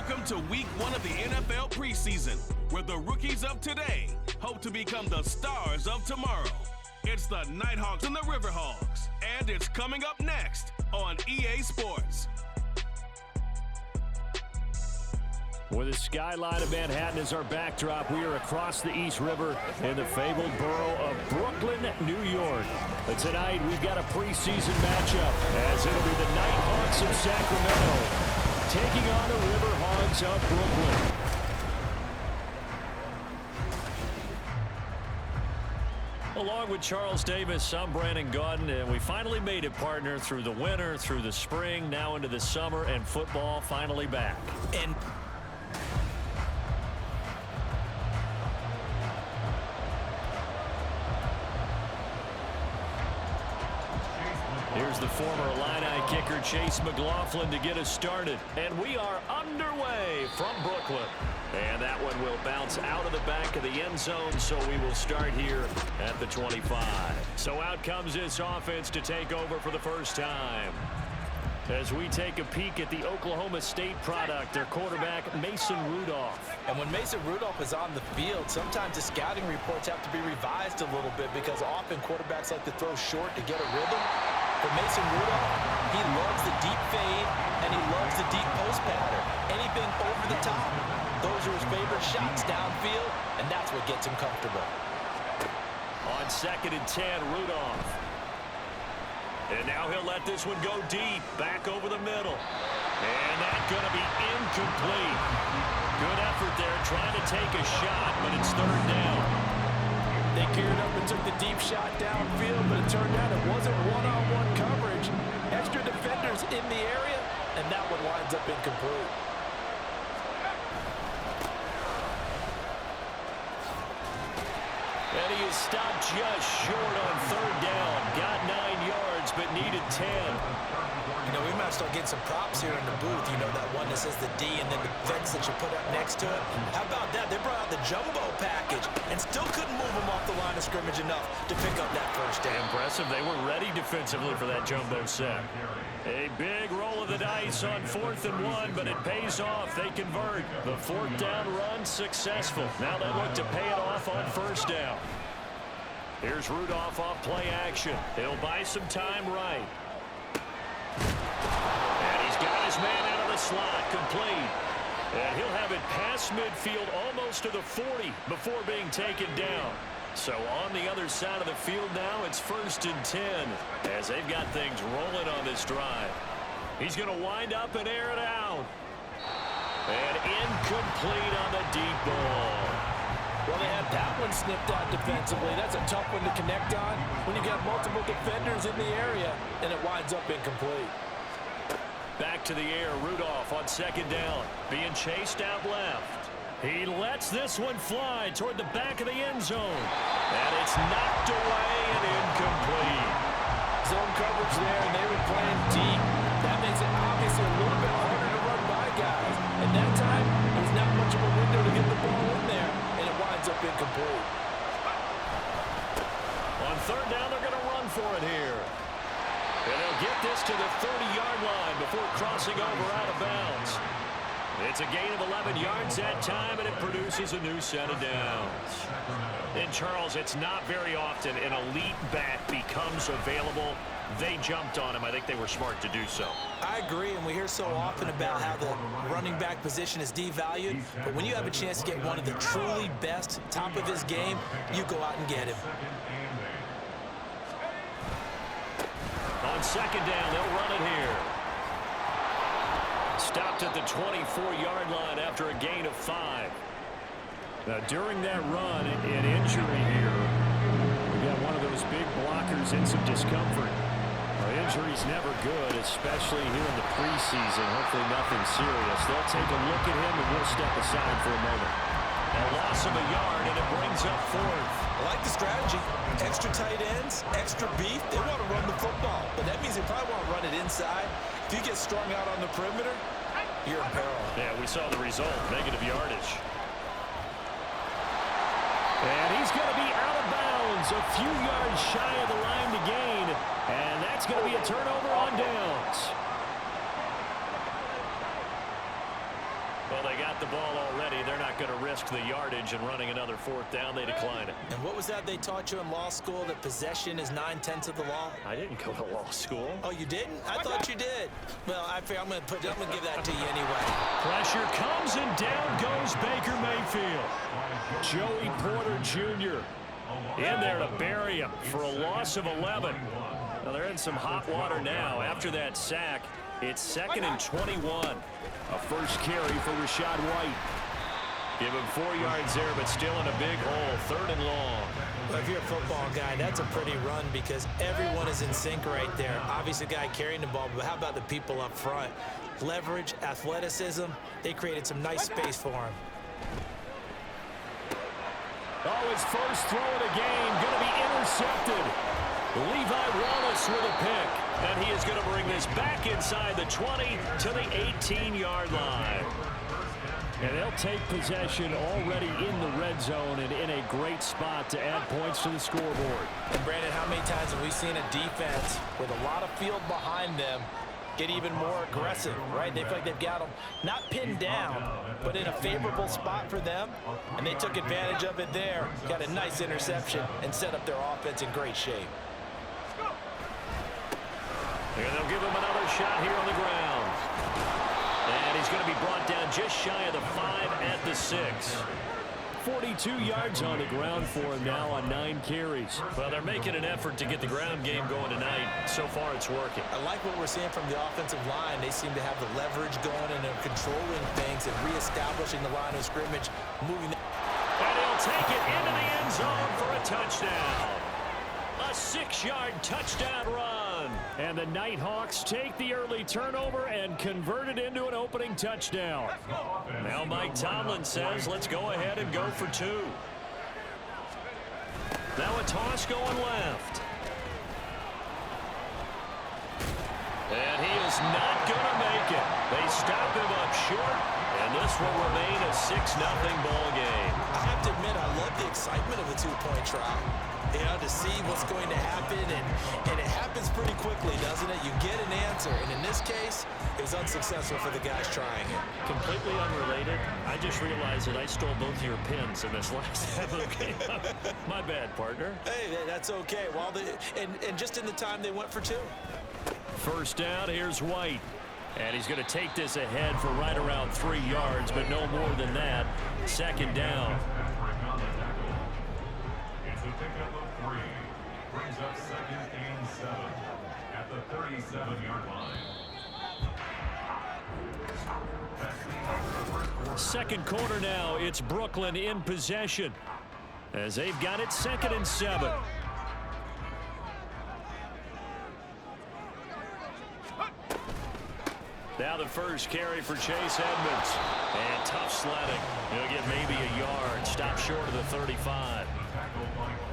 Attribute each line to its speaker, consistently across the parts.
Speaker 1: Welcome to week 1 of the NFL preseason, where the rookies of today hope to become the stars of tomorrow. It's the Nighthawks and the Riverhawks, and it's coming up next on EA Sports.
Speaker 2: With the skyline of Manhattan as our backdrop, we are across the East River in the fabled borough of Brooklyn, New York. But tonight, we've got a preseason matchup, as it'll be the Nighthawks of Sacramento taking on the Riverhawks of Brooklyn. Along with Charles Davis, I'm Brandon Gaudin, and we finally made it, partner, through the winter, through the spring, now into the summer, and football finally back.
Speaker 3: And
Speaker 2: here's the former Illini kicker, Chase McLaughlin, to get us started. And we are underway from Brooklyn. And that one will bounce out of the back of the end zone, so we will start here at the 25. So out comes this offense to take over for the first time. As we take a peek at the Oklahoma State product, their quarterback, Mason Rudolph.
Speaker 3: And when Mason Rudolph is on the field, sometimes the scouting reports have to be revised a little bit because often quarterbacks like to throw short to get a rhythm. For Mason Rudolph, he loves the deep fade, and he loves the deep post pattern. Anything over the top, those are his favorite shots downfield, and that's what gets him comfortable.
Speaker 2: On 2nd and 10, Rudolph. And now he'll let this one go deep, back over the middle. And that's going to be incomplete. Good effort there, trying to take a shot, but it's 3rd down.
Speaker 3: They geared up and took the deep shot downfield, but it turned out it wasn't one-on-one coverage. Extra defenders in the area, and that one winds up incomplete.
Speaker 2: And he is stopped just short on 3rd down. Got 9 yards, but needed 10.
Speaker 3: You know, we might start getting some props here in the booth. You know, that one that says the D and then the fence that you put up next to it. How about that? They brought out the jumbo package and still couldn't move them off the line of scrimmage enough to pick up that first down.
Speaker 2: Impressive. They were ready defensively for that jumbo set. A big roll of the dice on 4th and 1, but it pays off. They convert. The 4th down run successful. Now they look to pay it off on 1st down. Here's Rudolph off play action. He'll buy some time right. And he's got his man out of the slot, complete. And he'll have it past midfield almost to the 40 before being taken down. So on the other side of the field now, it's 1st and 10 as they've got things rolling on this drive. He's going to wind up and air it out. And incomplete on the deep ball.
Speaker 3: Well, they had that one snipped out defensively. That's a tough one to connect on when you got multiple defenders in the area, and it winds up incomplete.
Speaker 2: Back to the air, Rudolph on 2nd down, being chased out left. He lets this one fly toward the back of the end zone, and it's knocked away and incomplete.
Speaker 3: Zone coverage there, and they were playing deep. That makes it obviously a little bit harder to run by guys. And that time, there's not much of a window to get the ball in there, and it winds up incomplete.
Speaker 2: On 3rd down, they're going to run for it here. And they'll get this to the 30-yard line before crossing over out of bounds. It's a gain of 11 yards that time, and it produces a new set of downs. And, Charles, it's not very often an elite back becomes available. They jumped on him. I think they were smart to do so.
Speaker 3: I agree, and we hear so often about how the running back position is devalued. But when you have a chance to get one of the truly best, top of his game, you go out and get him.
Speaker 2: On 2nd down, they'll run it here. Stopped at the 24-yard line after a gain of 5. Now, during that run, an injury here. We got one of those big blockers in some discomfort. Injury's never good, especially here in the preseason. Hopefully nothing serious. They'll take a look at him, and we'll step aside for a moment. A loss of a yard, and it brings up 4th.
Speaker 3: I like the strategy. Extra tight ends, extra beef. They want to run the football, but that means they probably want to run it inside. If you get strung out on the perimeter, you're in peril.
Speaker 2: Yeah, we saw the result, negative yardage. And he's going to be out of bounds, a few yards shy of the line to gain, and that's going to be a turnover on downs. Well, they got the ball already. They're not going to risk the yardage and running another fourth down. They decline it.
Speaker 3: And what was that they taught you in law school, that possession is 9/10 of the law?
Speaker 2: I didn't go to law school.
Speaker 3: Oh, you didn't? I thought you did. Well, I'm going to give that to you anyway.
Speaker 2: Pressure comes, and down goes Baker Mayfield. Joey Porter Jr. in there to bury him for a loss of 11. Well, they're in some hot water now. After that sack, it's 2nd and 21. A first carry for Rachaad White. Give him 4 yards there, but still in a big hole. 3rd and long.
Speaker 3: Well, if you're a football guy, that's a pretty run because everyone is in sync right there. Obviously, the guy carrying the ball, but how about the people up front? Leverage, athleticism, they created some nice space for him.
Speaker 2: Oh, his first throw of the game going to be intercepted. Levi Wallace with a pick. And he is going to bring this back inside the 20 to the 18-yard line. And they'll take possession already in the red zone and in a great spot to add points to the scoreboard.
Speaker 3: And Brandon, how many times have we seen a defense with a lot of field behind them get even more aggressive, right? They feel like they've got them not pinned down, but in a favorable spot for them, and they took advantage of it there, got a nice interception, and set up their offense in great shape.
Speaker 2: And they'll give him another shot here on the ground. And he's going to be brought down just shy of the 5 at the 6. 42 yards on the ground for him now on 9 carries. Well, they're making an effort to get the ground game going tonight. So far, it's working.
Speaker 3: I like what we're seeing from the offensive line. They seem to have the leverage going, and they're controlling things and reestablishing the line of scrimmage, moving.
Speaker 2: And he'll take it into the end zone for a touchdown. A 6-yard touchdown run. And the Nighthawks take the early turnover and convert it into an opening touchdown. Now Mike Tomlin says, let's go ahead and go for 2. Now a toss going left. And he is not going to make it. They stop him up short, and this will remain a 6-0 ball game.
Speaker 3: I have to admit, I love the excitement of the 2-point try. You know, to see what's going to happen, and it happens pretty quickly, doesn't it? You get an answer, and in this case, it was unsuccessful for the guys trying it.
Speaker 2: Completely unrelated. I just realized that I stole both of your pins in this last game. My bad, partner.
Speaker 3: Hey, that's okay. Well, and just in the time they went for 2.
Speaker 2: First down, here's White. And he's going to take this ahead for right around 3 yards, but no more than that. 2nd down.
Speaker 4: Brings up 2nd and 7 at the 37-yard line.
Speaker 2: Second quarter now. It's Brooklyn in possession as they've got it 2nd and 7. Now the first carry for Chase Edmonds. And tough sledding. He'll get maybe a yard. Stop short of the 35.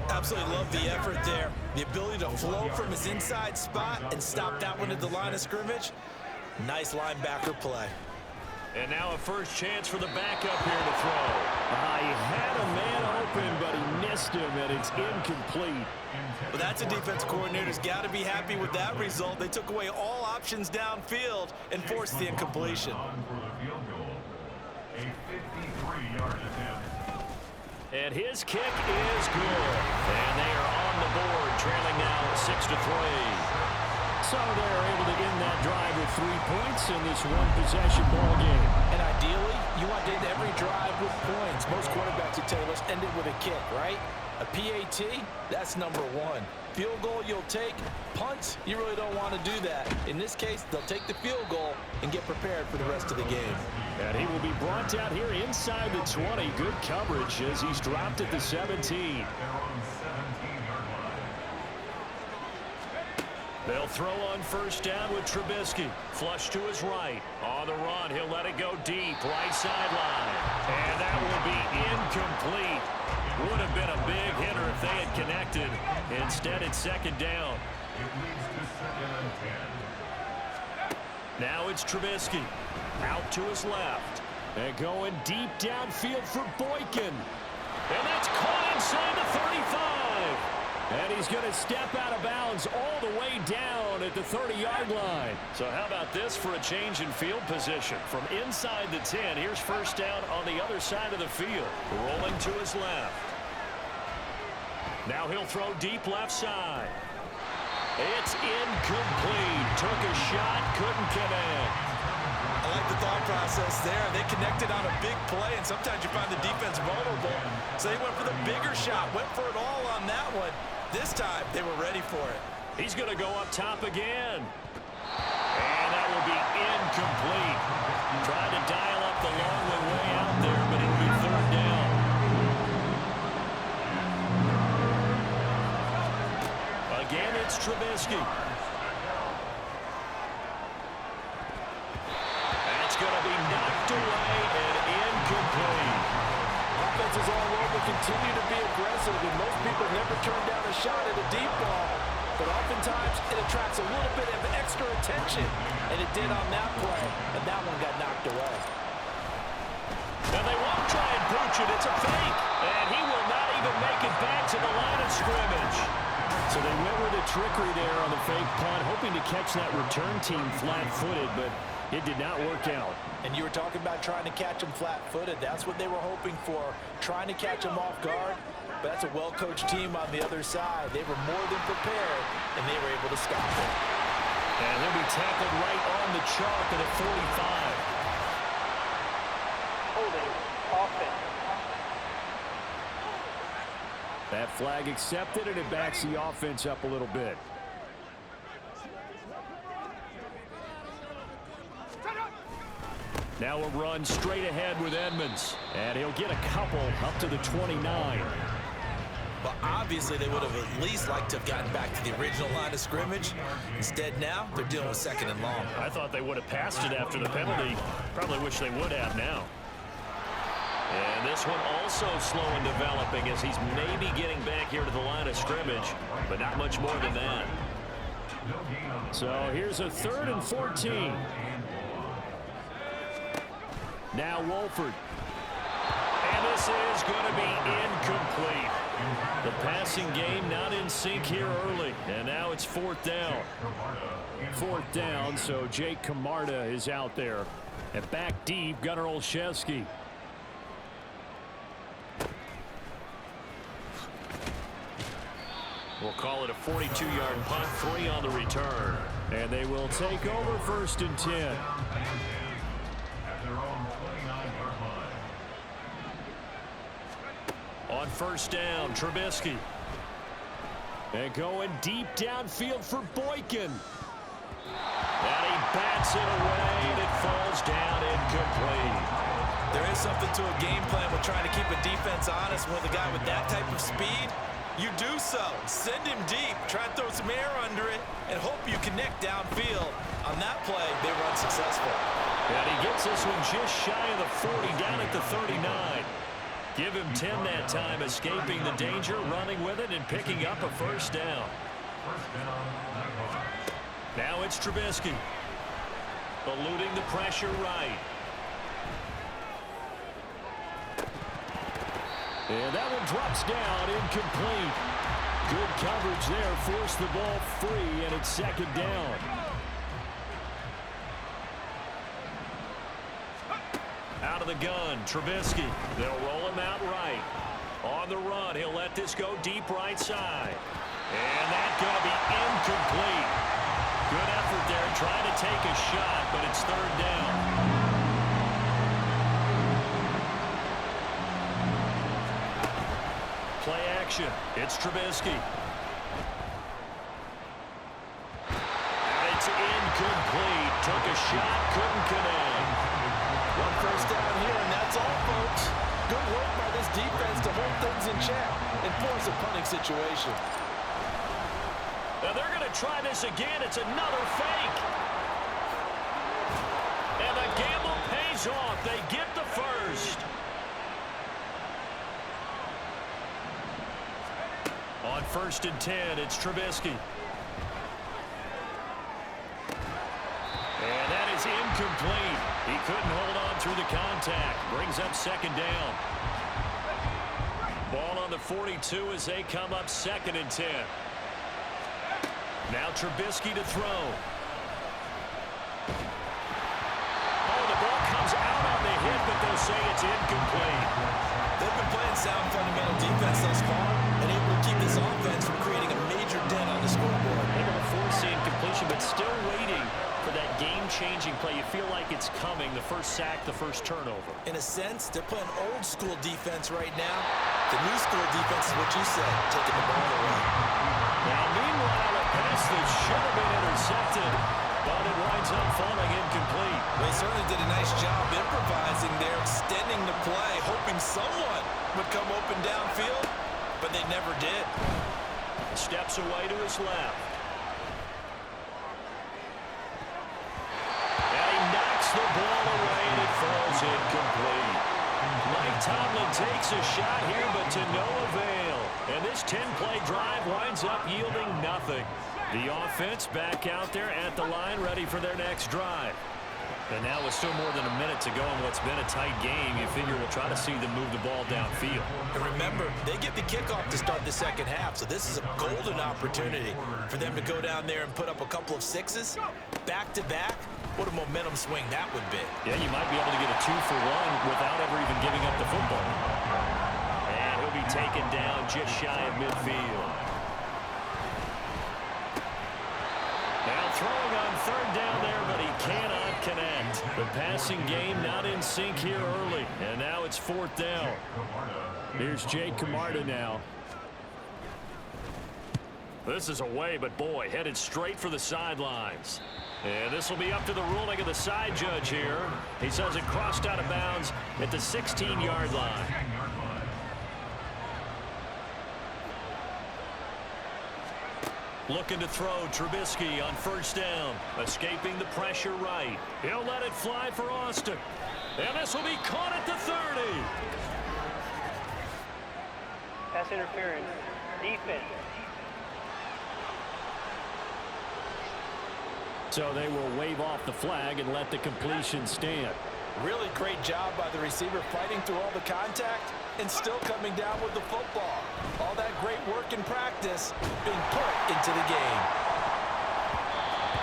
Speaker 3: Absolutely love the effort there. The ability to flow from his inside spot and stop that one at the line of scrimmage. Nice linebacker play.
Speaker 2: And now a first chance for the backup here to throw. He had a man open, but he missed him, and it's incomplete.
Speaker 3: Well, that's a defense coordinator's got to be happy with that result. They took away all options downfield and forced the incompletion.
Speaker 4: A 53-yard attempt.
Speaker 2: And his kick is good. And they are on the board, trailing now 6-3. So they're able to end that drive with 3 points in this one-possession ball game.
Speaker 3: And ideally, you want to end every drive with points. Most quarterbacks at Taylor's end it with a kick, right? A PAT, that's number 1. Field goal you'll take. Punts, you really don't want to do that. In this case, they'll take the field goal and get prepared for the rest of the game.
Speaker 2: And he will be brought out here inside the 20. Good coverage as he's dropped at the 17. They'll throw on first down with Trubisky. Flush to his right. On the run, he'll let it go deep. Right sideline. And that will be incomplete. Would have been a big hitter if they had connected. Instead, it's 2nd down. Now it's Trubisky. Out to his left. And going deep downfield for Boykin. And that's caught inside the 35. And he's going to step out of bounds all the way down at the 30-yard line. So how about this for a change in field position? From inside the 10, here's first down on the other side of the field. Rolling to his left. Now he'll throw deep left side. It's incomplete. Took a shot, couldn't connect.
Speaker 3: I like the thought process there. They connected on a big play, and sometimes you find the defense vulnerable. So they went for the bigger shot, went for it all on that one. This time, they were ready for it.
Speaker 2: He's going to go up top again. And that will be incomplete. Tried to dial up the long way out there, but it'll be third down. Again, it's Trubisky. That's going to be knocked away and incomplete.
Speaker 5: Offenses all over continue to be aggressive, and most people never turn down a shot at a deep ball. But oftentimes, it attracts a little bit of extra attention, and it did on that play, and that one got knocked away.
Speaker 2: And they won't try and pooch it. It's a fake. And he will not even make it back to the line of scrimmage. So they went with a trickery there on the fake punt, hoping to catch that return team flat-footed, but it did not work out.
Speaker 3: And you were talking about trying to catch them flat-footed. That's what they were hoping for, trying to catch them off guard. But that's a well-coached team on the other side. They were more than prepared, and they were able to stop it.
Speaker 2: And he'll be tackled right on the chalk at a 45.
Speaker 6: Holding offense.
Speaker 2: That flag accepted, and it backs the offense up a little bit. Now a run straight ahead with Edmonds. And he'll get a couple up to the 29.
Speaker 3: But obviously they would have at least liked to have gotten back to the original line of scrimmage. Instead now, they're dealing with second and long.
Speaker 2: I thought they would have passed it after the penalty. Probably wish they would have now. And this one also slow in developing as he's maybe getting back here to the line of scrimmage, but not much more than that. So here's a 3rd and 14. Now Wolford. And this is going to be incomplete. The passing game not in sync here early. And now it's 4th down. 4th down, so Jake Camarda is out there. And back deep, Gunnar Olszewski. We'll call it a 42-yard punt, 3 on the return. And they will take over 1st and 10.
Speaker 4: At their own 29-yard line.
Speaker 2: On 1st down, Trubisky. And going deep downfield for Boykin. And he bats it away, and it falls down incomplete.
Speaker 3: There is something to a game plan with trying to keep a defense honest with a guy with that type of speed. You do so. Send him deep. Try and throw some air under it and hope you connect downfield. On that play, they were unsuccessful.
Speaker 2: And he gets this one just shy of the 40, down at the 39. Give him 10 that time, escaping the danger, running with it, and picking up a 1st down. Now it's Trubisky. Eluding the pressure right. And that one drops down, incomplete. Good coverage there, forced the ball free, and it's 2nd down. Out of the gun, Trubisky. They'll roll him out right. On the run, he'll let this go deep right side. And that's going to be incomplete. Good effort there, trying to take a shot, but it's 3rd down. Play action. It's Trubisky. And it's incomplete. Took a shot, couldn't connect.
Speaker 3: 1 first down here, and that's all, folks. Good work by this defense to hold things in check and force a punting situation.
Speaker 2: Now they're going to try this again. It's another fake. And the gamble pays off. They get the 1st. On 1st and 10, it's Trubisky. And that is incomplete. He couldn't hold on through the contact. Brings up 2nd down. Ball on on the 42 as they come up 2nd and 10. Now Trubisky to throw. Oh, the ball comes out on the hit, but they'll say it's incomplete.
Speaker 3: They've been playing sound fundamental defense thus far and able to keep this offense from creating a major dent on the scoreboard.
Speaker 2: Able to force the incompletion, but still waiting for that game-changing play. You feel like it's coming, the first sack, the first turnover.
Speaker 3: In a sense, they're playing old-school defense right now. The new school defense is what you said, taking the ball away.
Speaker 2: Now, meanwhile, a pass that should have been intercepted, but it winds up falling incomplete.
Speaker 3: They certainly did a nice job improvising there, extending the play, hoping someone would come open downfield, but they never did.
Speaker 2: Steps away to his left. And he knocks the ball away, and it falls incomplete. Mike Tomlin takes a shot here, but to no avail. And this 10-play drive winds up yielding nothing. The offense back out there at the line, ready for their next drive. And now with still more than a minute to go in what's been a tight game, you figure we'll try to see them move the ball downfield.
Speaker 3: And remember, they get the kickoff to start the second half, so this is a golden opportunity for them to go down there and put up a couple of sixes back-to-back. What a momentum swing that would be.
Speaker 2: Yeah, you might be able to get a 2-for-1 without ever even giving up the football. And he'll be taken down just shy of midfield. Now throwing on 3rd down there, but he cannot connect. The passing game not in sync here early. And now it's 4th down. Here's Jake Camarda now. This is away, but boy, headed straight for the sidelines. And this will be up to the ruling of the side judge here. He says it crossed out of bounds at the 16-yard line. Looking to throw Trubisky on 1st down. Escaping the pressure right. He'll let it fly for Austin. And this will be caught at the 30.
Speaker 6: Pass interference. Defense.
Speaker 2: So they will wave off the flag and let the completion stand.
Speaker 3: Really great job by the receiver fighting through all the contact and still coming down with the football. All that great work in practice being put into the game.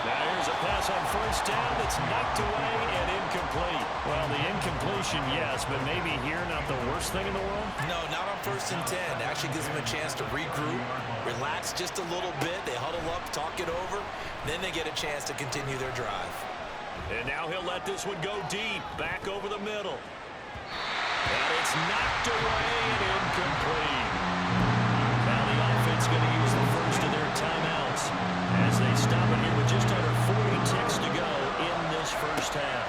Speaker 2: Now here's a pass on 1st down that's knocked away and incomplete. Well, the incompletion, yes, but maybe here not the worst thing in the world?
Speaker 3: No, not on 1st and 10. Actually gives them a chance to regroup, relax just a little bit. They huddle up, talk it over. Then they get a chance to continue their drive.
Speaker 2: And now he'll let this one go deep, back over the middle. And it's knocked away and incomplete. Now the offense going to use the first of their timeouts as they stop it here with just under 40 ticks to go in this first half.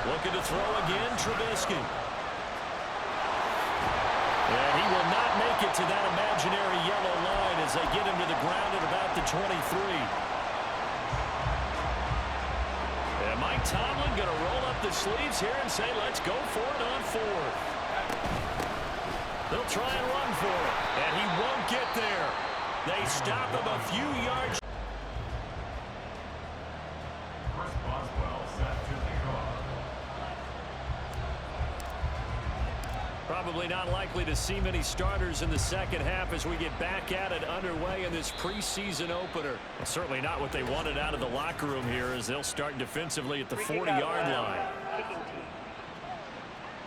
Speaker 2: Looking to throw again, Trubisky. And he will not make it to that imaginary yellow line as they get him to the ground at about the 23. And Mike Tomlin going to roll up the sleeves here and say, let's go for it on 4th. They'll try and run for it, and he won't get there. They stop him a few yards.
Speaker 4: Chris Boswell set to kick off.
Speaker 2: Probably not likely to see many starters in the second half as we get back at it underway in this preseason opener. And certainly not what they wanted out of the locker room here as they'll start defensively at the 40-yard line.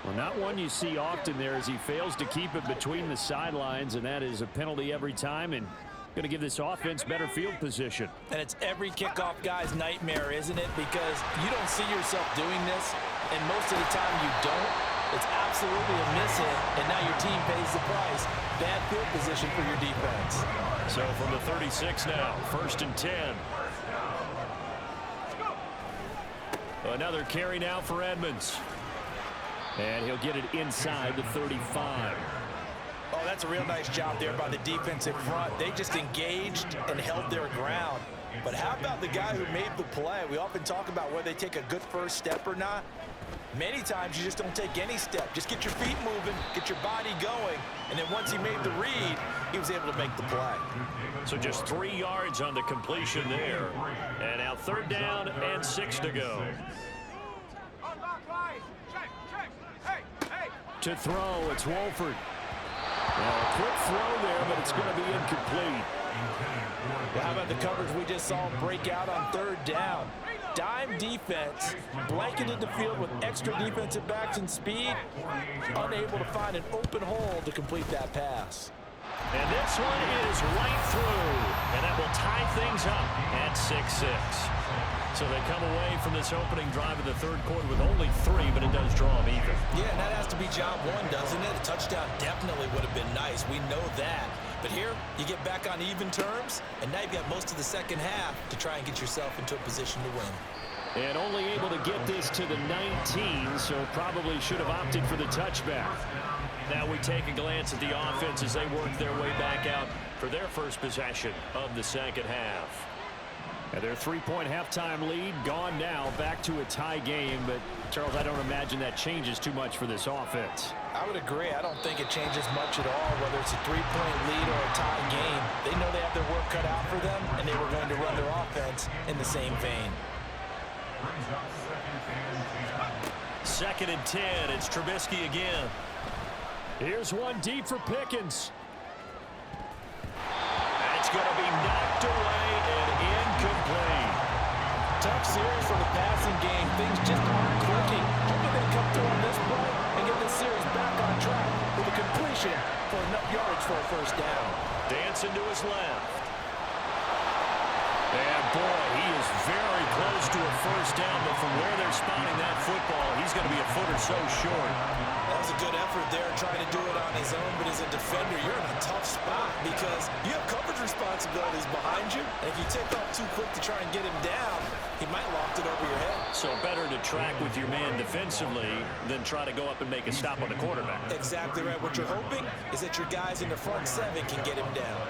Speaker 2: Well, not one you see often there as he fails to keep it between the sidelines, and that is a penalty every time and going to give this offense better field position.
Speaker 3: And it's every kickoff guy's nightmare, isn't it? Because you don't see yourself doing this, and most of the time you don't. It's absolutely a miss hit, and now your team pays the price. Bad field position for your defense.
Speaker 2: So from the 36 now, 1st and 10. Another carry now for Edmonds. And he'll get it inside the 35.
Speaker 3: Oh, that's a real nice job there by the defensive front. They just engaged and held their ground. But how about the guy who made the play? We often talk about whether they take a good first step or not. Many times you just don't take any step. Just get your feet moving, get your body going, and then once he made the read, he was able to make the play.
Speaker 2: So just 3 yards on the completion there. And now 3rd down and 6 to go. To throw, it's Wolford. Well, a quick throw there, but it's going to be incomplete.
Speaker 3: Well, how about the coverage we just saw break out on third down? Dime defense, blanketed the field with extra defensive backs and speed, unable to find an open hole to complete that pass.
Speaker 2: And this one is right through, and that will tie things up at 6-6. So they come away from this opening drive of the third quarter with only 3, but it does draw them even.
Speaker 3: Yeah, and that has to be job one, doesn't it? A touchdown definitely would have been nice. We know that. But here, you get back on even terms, and now you've got most of the second half to try and get yourself into a position to win.
Speaker 2: And only able to get this to the 19, so probably should have opted for the touchback. Now we take a glance at the offense as they work their way back out for their first possession of the second half. And their 3-point halftime lead gone now, back to a tie game. But, Charles, I don't imagine that changes too much for this offense.
Speaker 3: I would agree. I don't think it changes much at all, whether it's a 3-point lead or a tie game. They know they have their work cut out for them, and they were going to run their offense in the same vein.
Speaker 2: Second and 10. It's Trubisky again. Here's one deep for Pickens. It's going to be knocked away and incomplete.
Speaker 3: Tough series for the passing game. Things just aren't clicking. Hoping they come through on this play and get this series back on track with a completion for enough yardage for a first down.
Speaker 2: Dancing to his left. And boy, he is very close to a first down, but from where they're spotting that football, he's going to be a foot or so short.
Speaker 3: That was a good effort there, trying to do it on his own, but as a defender, you're in a tough spot because you have coverage responsibilities behind you, and if you take off too quick to try and get him down, he might loft it over your head.
Speaker 2: So better to track with your man defensively than try to go up and make a stop on the quarterback.
Speaker 3: Exactly right. What you're hoping is that your guys in the front 7 can get him down.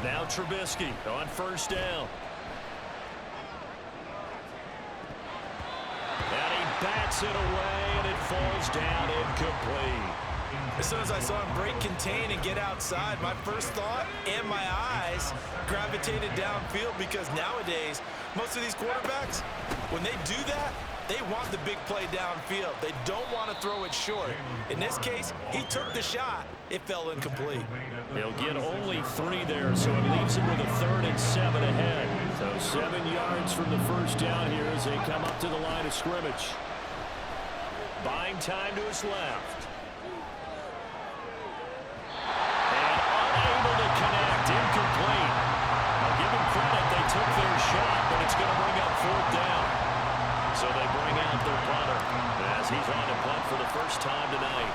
Speaker 2: Now Trubisky on first down. And he bats it away, and it falls down incomplete.
Speaker 3: As soon as I saw him break contain and get outside, my first thought and my eyes gravitated downfield because nowadays, most of these quarterbacks, when they do that, they want the big play downfield. They don't want to throw it short. In this case, he took the shot. It fell incomplete.
Speaker 2: He'll get only 3 there, so it leaves him with a 3rd and 7 ahead. So 7 yards from the first down here as they come up to the line of scrimmage. Buying time to his left. And unable to connect. Incomplete. I'll give him credit. They took their shot, but it's going to bring up 4th down. So they bring out their punter as he's on to punt for the first time tonight.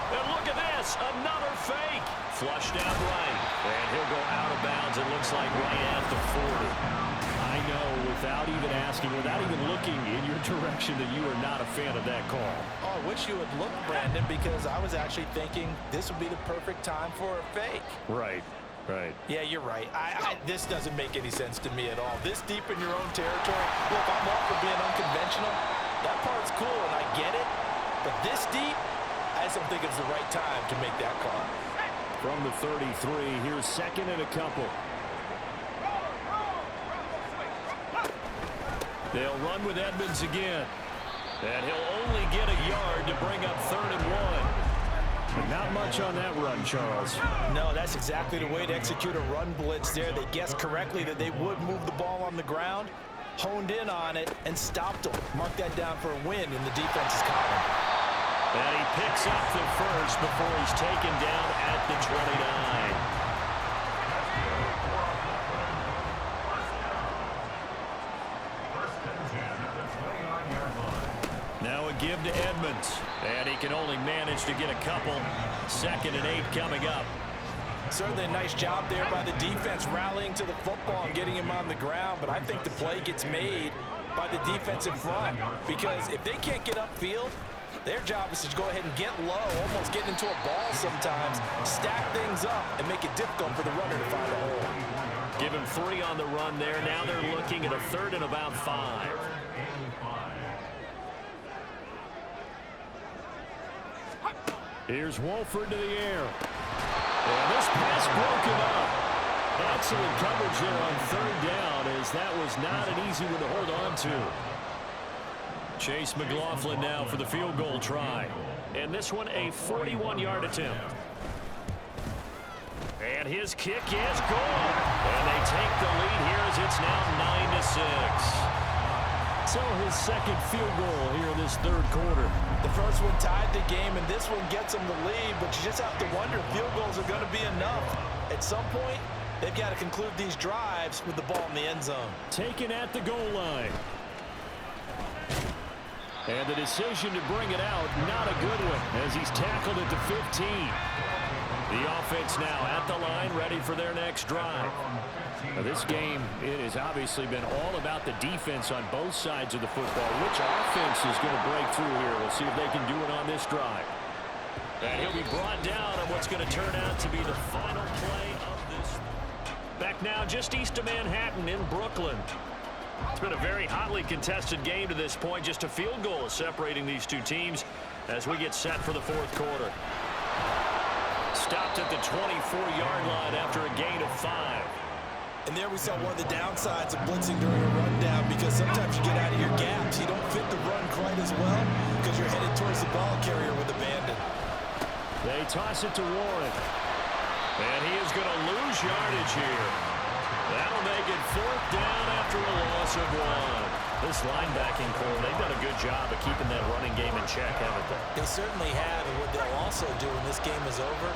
Speaker 2: And look at this, another fake. Flushed out right, and he'll go out of bounds, it looks like right at the 40. I know, without even asking, without even looking in your direction, that you are not a fan of that call.
Speaker 3: Oh, I wish you would look, Brandon, because I was actually thinking this would be the perfect time for a fake.
Speaker 2: Right. Right.
Speaker 3: Yeah, you're right. This doesn't make any sense to me at all. This deep in your own territory, look, I'm all for being unconventional. That part's cool, and I get it. But this deep, I just don't think it's the right time to make that call.
Speaker 2: From the 33, here's 2nd and a couple. They'll run with Edmonds again. And he'll only get a yard to bring up 3rd and 1. Not much on that run, Charles.
Speaker 3: No, that's exactly the way to execute a run blitz there. They guessed correctly that they would move the ball on the ground, honed in on it, and stopped them. Mark that down for a win in the defense's column.
Speaker 2: And he picks up the first before he's taken down at the 29. Now a give to Edmonds. And he can only manage to get a couple. 2nd and 8 coming up.
Speaker 3: Certainly a nice job there by the defense rallying to the football and getting him on the ground. But I think the play gets made by the defensive front. Because if they can't get upfield, their job is to go ahead and get low, almost get into a ball sometimes, stack things up, and make it difficult for the runner to find a hole.
Speaker 2: Give him 3 on the run there. Now they're looking at a 3rd and about 5. Here's Wolford to the air. And this pass broken up. Excellent coverage there on 3rd down, as that was not an easy one to hold on to. Chase McLaughlin now for the field goal try. And this one a 41-yard attempt. And his kick is good. And they take the lead here as it's now 9-6.
Speaker 5: So his second field goal here in this third quarter.
Speaker 3: The first one tied the game, and this one gets them the lead, but you just have to wonder if field goals are going to be enough. At some point, they've got to conclude these drives with the ball in the end zone.
Speaker 2: Taken at the goal line. And the decision to bring it out, not a good one, as he's tackled at the 15. The offense now at the line, ready for their next drive. Now this game, it has obviously been all about the defense on both sides of the football. Which offense is going to break through here? We'll see if they can do it on this drive. And he'll be brought down on what's going to turn out to be the final play of this. Back now just east of Manhattan in Brooklyn. It's been a very hotly contested game to this point. Just a field goal separating these two teams as we get set for the fourth quarter. Stopped at the 24-yard line after a gain of 5.
Speaker 3: And there we saw one of the downsides of blitzing during a rundown, because sometimes you get out of your gaps. You don't fit the run quite as well because you're headed towards the ball carrier with abandon.
Speaker 2: They toss it to Warren. And he is going to lose yardage here. That'll make it fourth down after a loss of 1. This linebacking core, they've done a good job of keeping that running game in check, haven't they?
Speaker 3: They certainly have, and what they'll also do when this game is over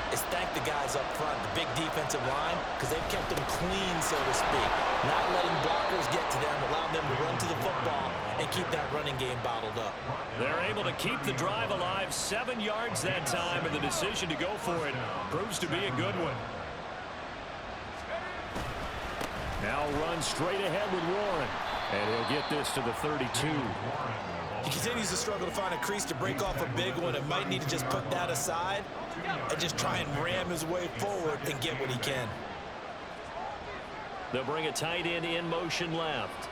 Speaker 3: is thank the guys up front, the big defensive line, because they've kept them clean, so to speak. Not letting blockers get to them, allowing them to run to the football and keep that running game bottled up.
Speaker 2: They're able to keep the drive alive, 7 yards that time, and the decision to go for it proves to be a good one. Now run straight ahead with Warren. And he'll get this to the 32.
Speaker 3: He continues to struggle to find a crease to break off a big one, and might need to just put that aside and just try and ram his way forward and get what he can.
Speaker 2: They'll bring a tight end in motion left.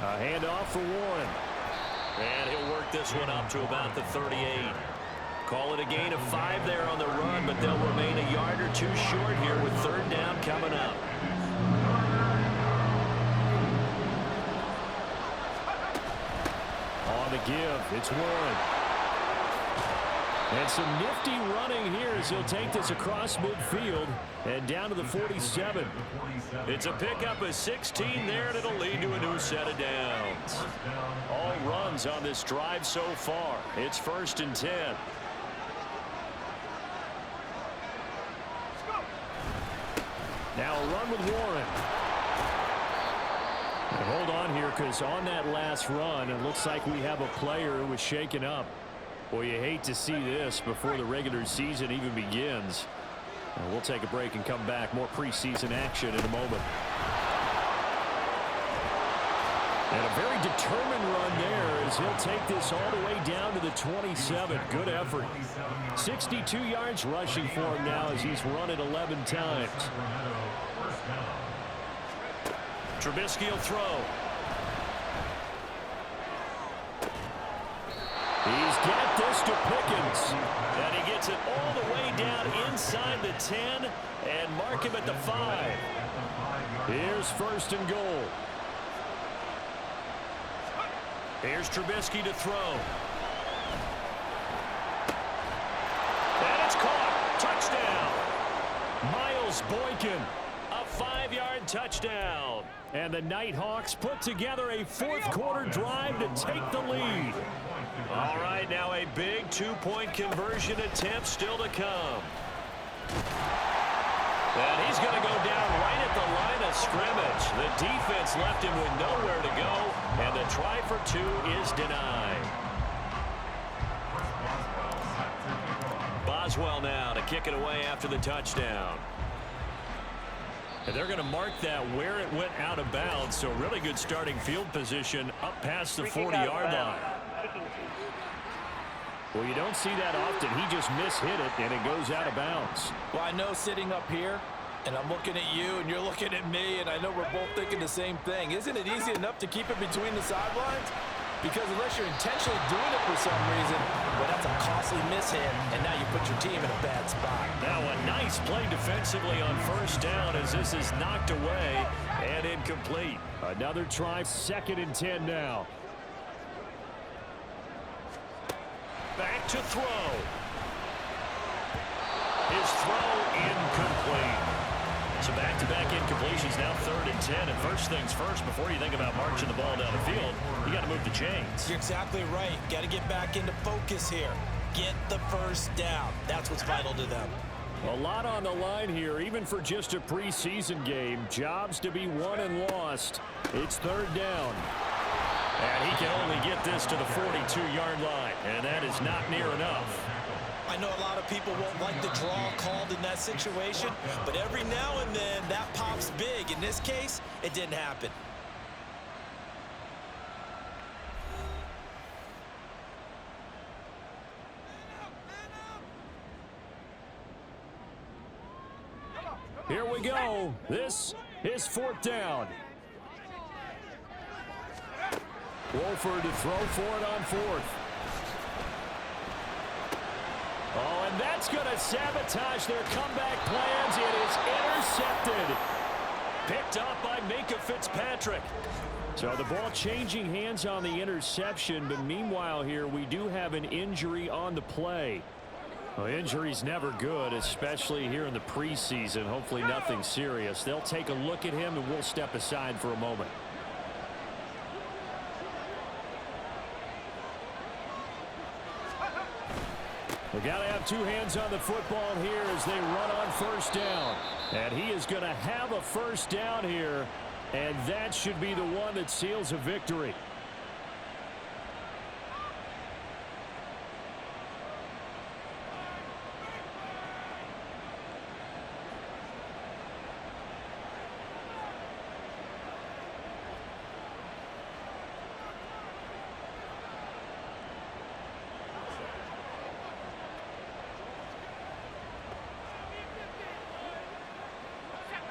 Speaker 2: A handoff for Warren. And he'll work this one up to about the 38. Call it a gain of 5 there on the run, but they'll remain a yard or two short here with third down coming up. On the give, it's Warren. And some nifty running here as he'll take this across midfield and down to the 47. It's a pickup of 16 there, and it'll lead to a new set of downs. All runs on this drive so far. It's 1st and 10. Now a run with Warren. And hold on here, because on that last run, it looks like we have a player who was shaken up. Boy, you hate to see this before the regular season even begins. We'll take a break and come back. More preseason action in a moment. And a very determined run there as he'll take this all the way down to the 27. Good effort. 62 yards rushing for him now as he's run it 11 times. Trubisky will throw. He's got this to Pickens. And he gets it all the way down inside the 10 and mark him at the 5. Here's 1st and goal. Here's Trubisky to throw. And it's caught. Touchdown. Miles Boykin. A 5-yard touchdown. And the Nighthawks put together a fourth quarter drive to take the lead. All right, now a big 2-point conversion attempt still to come. And he's going to go down right at the line of scrimmage. The defense left him with nowhere to go, and the try for 2 is denied. Boswell now to kick it away after the touchdown. And they're going to mark that where it went out of bounds, so really good starting field position up past the 40-yard line. Well, you don't see that often. He just mishit it, and it goes out of bounds.
Speaker 3: Well, I know sitting up here, and I'm looking at you, and you're looking at me, and I know we're both thinking the same thing. Isn't it easy enough to keep it between the sidelines? Because unless you're intentionally doing it for some reason, well, that's a costly mishit, and now you put your team in a bad spot.
Speaker 2: Now a nice play defensively on 1st down as this is knocked away and incomplete. Another try, 2nd and 10 now. Back to throw. His throw incomplete. So back-to-back incompletions, now 3rd and 10. And first things first, before you think about marching the ball down the field, you got to move the chains.
Speaker 3: You're exactly right. Got to get back into focus here. Get the first down. That's what's vital to them.
Speaker 2: A lot on the line here, even for just a preseason game. Jobs to be won and lost. It's 3rd down. And he can only get this to the 42-yard line, and that is not near enough.
Speaker 3: I know a lot of people won't like the draw called in that situation, but every now and then that pops big. In this case, it didn't happen.
Speaker 2: Here we go. This is 4th down. Wolford to throw for it on 4th. Oh, and that's going to sabotage their comeback plans. It is intercepted. Picked up by Minka Fitzpatrick. So the ball changing hands on the interception, but meanwhile here we do have an injury on the play. Well, injury's never good, especially here in the preseason. Hopefully nothing serious. They'll take a look at him, and we'll step aside for a moment. We got to have two hands on the football here as they run on 1st down. And he is going to have a 1st down here, and that should be the one that seals a victory.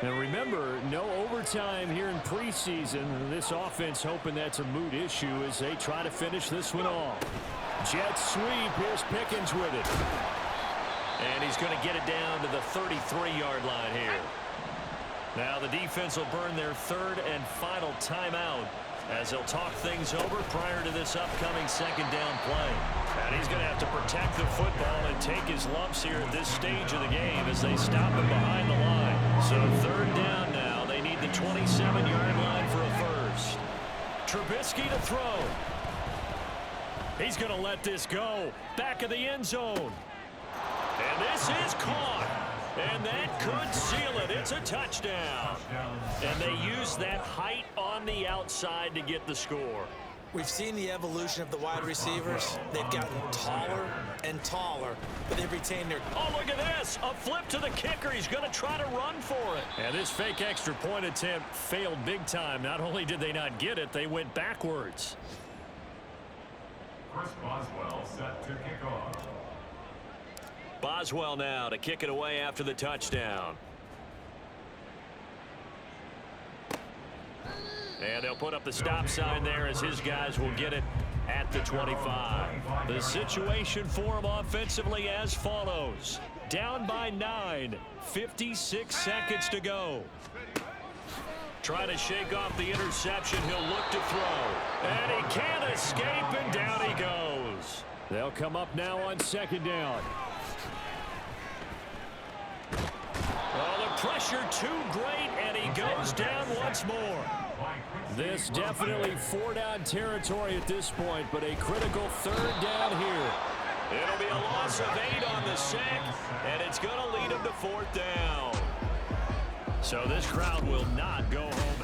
Speaker 2: And remember, no overtime here in preseason. This offense hoping that's a moot issue as they try to finish this one off. Jet sweep. Here's Pickens with it. And he's going to get it down to the 33-yard line here. Now the defense will burn their 3rd and final timeout as they'll talk things over prior to this upcoming 2nd down play. And he's going to have to protect the football and take his lumps here at this stage of the game as they stop him behind the line. So 3rd down now. They need the 27-yard line for a 1st. Trubisky to throw. He's going to let this go. Back of the end zone. And this is caught. And that could seal it. It's a touchdown. And they use that height on the outside to get the score.
Speaker 3: We've seen the evolution of the wide receivers. They've gotten taller and taller, but they've retained their...
Speaker 2: Oh, look at this. A flip to the kicker. He's going to try to run for it. And this fake extra point attempt failed big time. Not only did they not get it, they went backwards.
Speaker 4: Chris Boswell set to kick off.
Speaker 2: Boswell now to kick it away after the touchdown. And they'll put up the stop sign there as his guys will get it at the 25. The situation for him offensively as follows. Down by 9, 56 seconds to go. Trying to shake off the interception. He'll look to throw. And he can't escape, and down he goes. They'll come up now on 2nd down. Oh, the pressure too great, and he goes down once more. This definitely 4-down territory at this point, but a critical 3rd down here. It'll be a loss of 8 on the sack, and it's going to lead him to 4th down. So this crowd will not go home